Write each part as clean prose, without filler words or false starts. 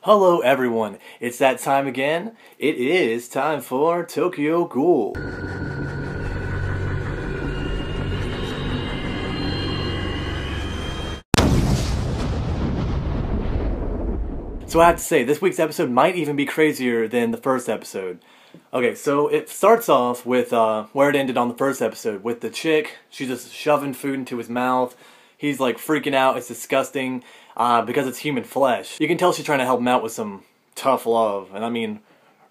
Hello everyone, it's that time again. It is time for Tokyo Ghoul. So I have to say, this week's episode might even be crazier than the first episode. Okay, so it starts off with where it ended on the first episode, with the chick. She's just shoving food into his mouth. He's like freaking out. It's disgusting because it's human flesh. You can tell she's trying to help him out with some tough love, and I mean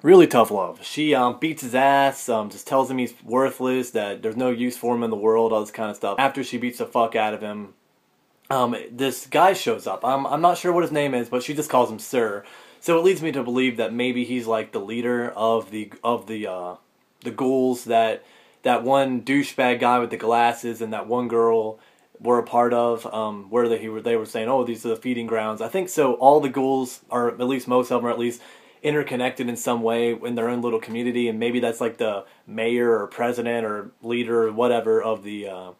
really tough love. She beats his ass, just tells him he's worthless, that there's no use for him in the world, all this kind of stuff. After she beats the fuck out of him, this guy shows up. I'm not sure what his name is, but she just calls him Sir. So it leads me to believe that maybe he's like the leader of the ghouls that one douchebag guy with the glasses and that one girl were a part of, where they were saying, oh, these are the feeding grounds. I think so. All the ghouls, or at least most of them, are at least interconnected in some way in their own little community, and maybe that's like the mayor or president or leader or whatever of the, all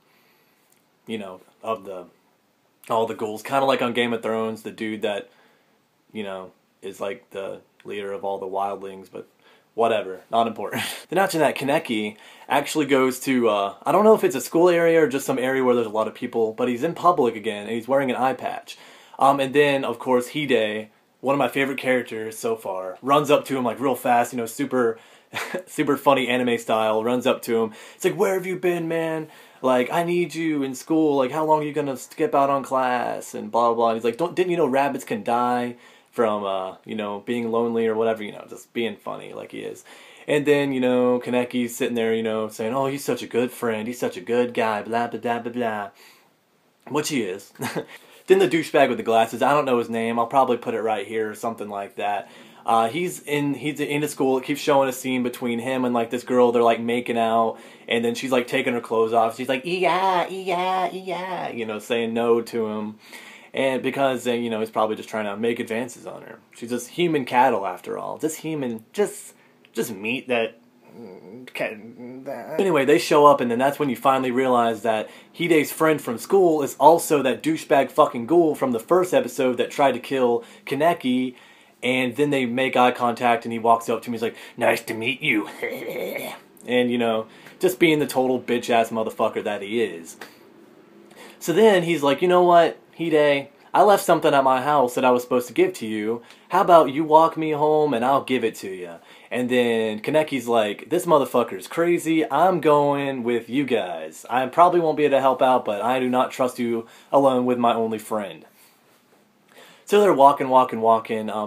the ghouls. Kind of like on Game of Thrones, the dude that, is like the leader of all the wildlings, but whatever, not important. Then after that, Kaneki actually goes to, I don't know if it's a school area or just some area where there's a lot of people, but he's in public again, and he's wearing an eye patch. And then, of course, Hide, one of my favorite characters so far, runs up to him like real fast, super, super funny anime style, runs up to him. It's like, where have you been, man? Like, I need you in school. Like, how long are you gonna skip out on class? And blah, blah, blah. And he's like, didn't you know rabbits can die from, being lonely or whatever, just being funny like he is. And then, Kaneki's sitting there, saying, oh, he's such a good friend, he's such a good guy, blah, blah, blah, blah, blah. Which he is. Then the douchebag with the glasses, I don't know his name, I'll probably put it right here or something like that. He's into school. It keeps showing a scene between him and like this girl. They're like making out, and then she's like taking her clothes off. She's like, yeah, yeah, yeah, saying no to him. And because, he's probably just trying to make advances on her. She's just human cattle, after all. Just human, just meat that... Anyway, they show up, and then that's when you finally realize that Hide's friend from school is also that douchebag fucking ghoul from the first episode that tried to kill Kaneki. And then they make eye contact, and he walks up to me, he's like, nice to meet you. And, just being the total bitch-ass motherfucker that he is. So then he's like, you know what, Hide, I left something at my house that I was supposed to give to you. How about you walk me home and I'll give it to you? And then Kaneki's like, this motherfucker's crazy. I'm going with you guys. I probably won't be able to help out, but I do not trust you alone with my only friend. So they're walking.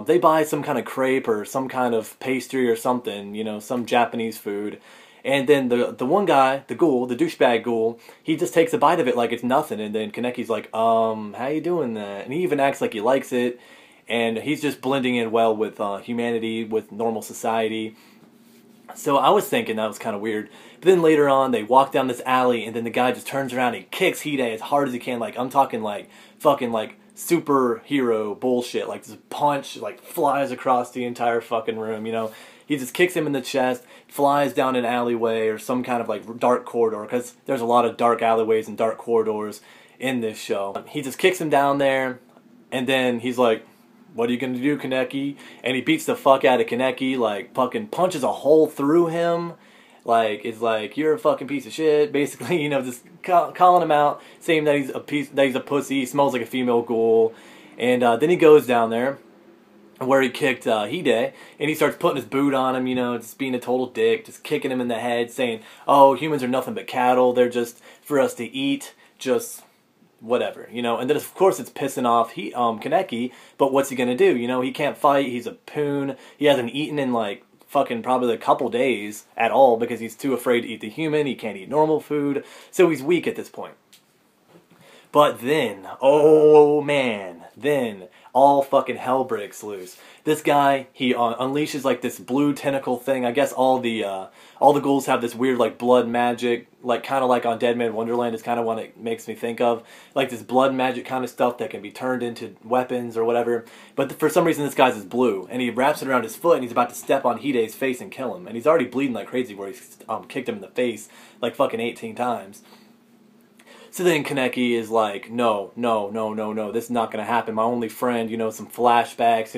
They buy some kind of crepe or some kind of pastry or something, some Japanese food. And then the one guy, the ghoul, the douchebag ghoul, he just takes a bite of it like it's nothing. And then Kaneki's like, how you doing that? And he even acts like he likes it. And he's just blending in well with humanity, with normal society. So I was thinking that was kind of weird. But then later on, they walk down this alley, and then the guy just turns around and kicks Hide as hard as he can. Like, I'm talking like fucking like superhero bullshit. Like this punch like flies across the entire fucking room, He just kicks him in the chest, flies down an alleyway or some kind of like dark corridor, because there's a lot of dark alleyways and dark corridors in this show. He just kicks him down there, and then he's like, what are you gonna do, Kaneki? And he beats the fuck out of Kaneki, like fucking punches a hole through him. Like, it's like, you're a fucking piece of shit, basically, just calling him out, saying that he's a pussy, he smells like a female ghoul. And then he goes down there where he kicked Hide, and he starts putting his boot on him, just being a total dick, just kicking him in the head, saying, oh, humans are nothing but cattle, they're just for us to eat, just whatever, and then of course it's pissing off Kaneki, but what's he gonna do, he can't fight, he's a poon, he hasn't eaten in like fucking probably a couple days at all, because he's too afraid to eat the human, he can't eat normal food, so he's weak at this point. But then, oh man, then all fucking hell breaks loose. This guy, he unleashes like this blue tentacle thing. I guess all the ghouls have this weird like blood magic, like kind of like on Dead Man Wonderland is kind of what it makes me think of, like this blood magic kind of stuff that can be turned into weapons or whatever. But for some reason this guy's is blue, and he wraps it around his foot, and he's about to step on Hide's face and kill him, and he's already bleeding like crazy where he's kicked him in the face like fucking 18 times. So then Kaneki is like, no, this is not going to happen. My only friend, some flashbacks,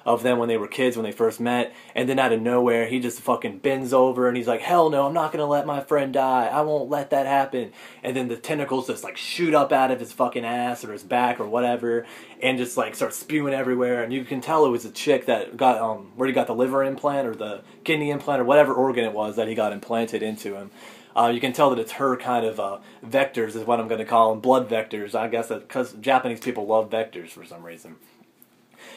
of them when they were kids, when they first met, and then out of nowhere, he just fucking bends over and he's like, hell no, I'm not gonna let my friend die, I won't let that happen, and then the tentacles just like shoot up out of his fucking ass or his back or whatever, and just like start spewing everywhere, and you can tell it was a chick that got, where he got the liver implant or the kidney implant or whatever organ it was that he got implanted into him. You can tell that it's her kind of vectors is what I'm going to call them, blood vectors, I guess, because Japanese people love vectors for some reason.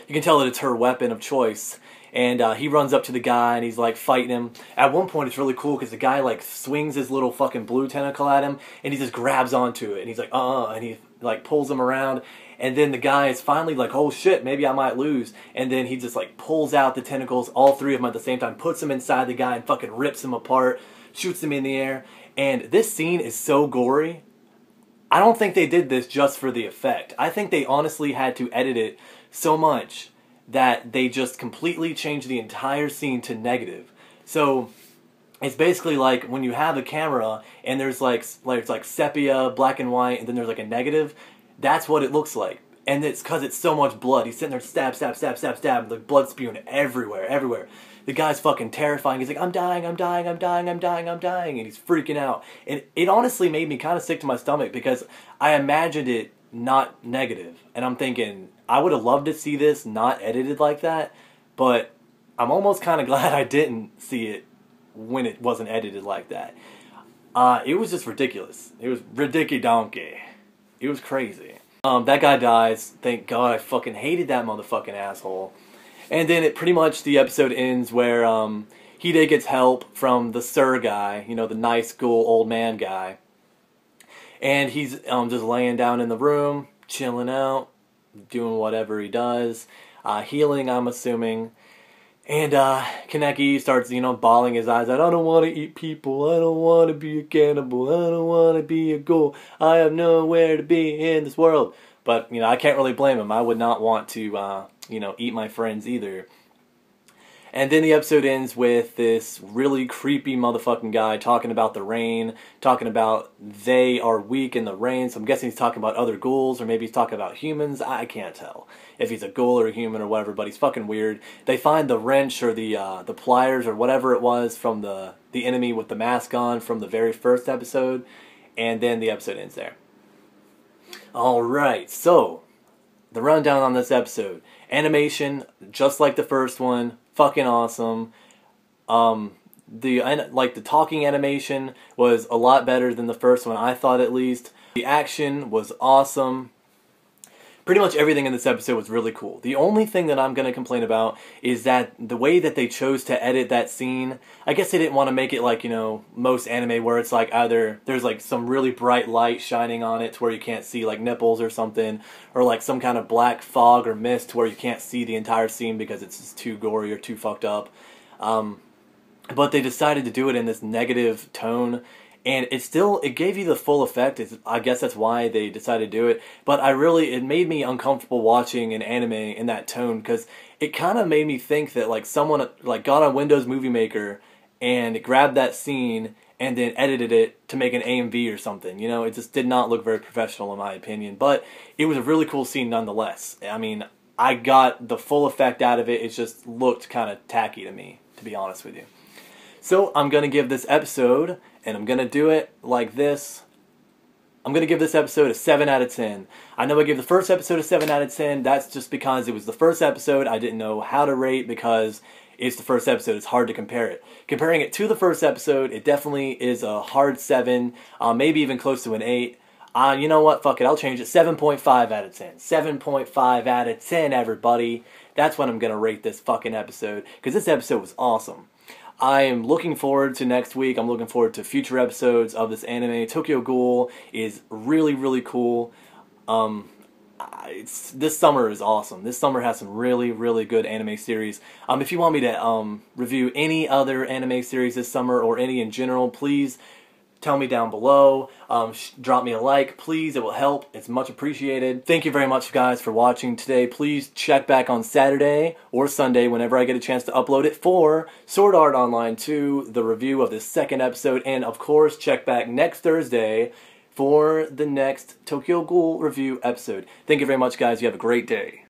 You can tell that it's her weapon of choice, and he runs up to the guy and he's like fighting him. At one point it's really cool because the guy like swings his little fucking blue tentacle at him and he just grabs onto it and he's like and he like pulls him around, and then the guy is finally like, oh shit, maybe I might lose, and then he just like pulls out the tentacles, all three of them at the same time, puts them inside the guy and fucking rips him apart, shoots him in the air. And this scene is so gory. I don't think they did this just for the effect. I think they honestly had to edit it so much that they just completely changed the entire scene to negative. So it's basically like when you have a camera and there's it's like sepia, black and white, and then there's like a negative. That's what it looks like. And it's because it's so much blood. He's sitting there stab, stab, stab, stab, stab, like blood spewing everywhere, everywhere. The guy's fucking terrifying. He's like, I'm dying, I'm dying, I'm dying, I'm dying, I'm dying. And he's freaking out. And it honestly made me kind of sick to my stomach because I imagined it not negative. And I'm thinking, I would have loved to see this not edited like that. But I'm almost kind of glad I didn't see it when it wasn't edited like that. It was just ridiculous. It was ridiculous. It was crazy. That guy dies. Thank God. I fucking hated that motherfucking asshole. And then the episode ends where Hide gets help from the Sir guy, you know, the nice, cool old man guy. And he's just laying down in the room, chilling out, doing whatever he does, healing, I'm assuming. And Kaneki starts, you know, bawling his eyes out. I don't want to eat people. I don't want to be a cannibal. I don't want to be a ghoul. I have nowhere to be in this world. But, you know, I can't really blame him. I would not want to, you know, eat my friends either. And then the episode ends with this really creepy motherfucking guy talking about the rain, talking about they are weak in the rain. So I'm guessing he's talking about other ghouls, or maybe he's talking about humans. I can't tell if he's a ghoul or a human or whatever, but he's fucking weird. They find the wrench or the pliers or whatever it was from the enemy with the mask on from the very first episode, and then the episode ends there. Alright, so the rundown on this episode. Animation, just like the first one, fucking awesome. The talking animation was a lot better than the first one, I thought at least. The action was awesome. Pretty much everything in this episode was really cool. The only thing that I'm going to complain about is that the way that they chose to edit that scene, I guess they didn't want to make it like, you know, most anime where it's like either there's like some really bright light shining on it to where you can't see like nipples or something, or like some kind of black fog or mist to where you can't see the entire scene because it's just too gory or too fucked up. But they decided to do it in this negative tone. And it gave you the full effect. I guess that's why they decided to do it. But it made me uncomfortable watching an anime in that tone, because it kind of made me think that like someone like got on Windows Movie Maker and grabbed that scene and then edited it to make an AMV or something. You know, it just did not look very professional in my opinion. But it was a really cool scene nonetheless. I mean, I got the full effect out of it. It just looked kind of tacky to me, to be honest with you. So I'm going to give this episode, and I'm going to do it like this. I'm going to give this episode a 7 out of 10. I know I gave the first episode a 7 out of 10. That's just because it was the first episode. I didn't know how to rate because it's the first episode. It's hard to compare it. Comparing it to the first episode, it definitely is a hard 7, maybe even close to an 8. You know what? Fuck it. I'll change it. 7.5 out of 10. 7.5 out of 10, everybody. That's what I'm going to rate this fucking episode, because this episode was awesome. I am looking forward to next week. I'm looking forward to future episodes of this anime. Tokyo Ghoul is really, really cool. This summer is awesome. This summer has some really, really good anime series. If you want me to review any other anime series this summer or any in general, please tell me down below. Drop me a like, please. It will help. It's much appreciated. Thank you very much, guys, for watching today. Please check back on Saturday or Sunday whenever I get a chance to upload it for Sword Art Online 2, the review of the second episode. And, of course, check back next Thursday for the next Tokyo Ghoul review episode. Thank you very much, guys. You have a great day.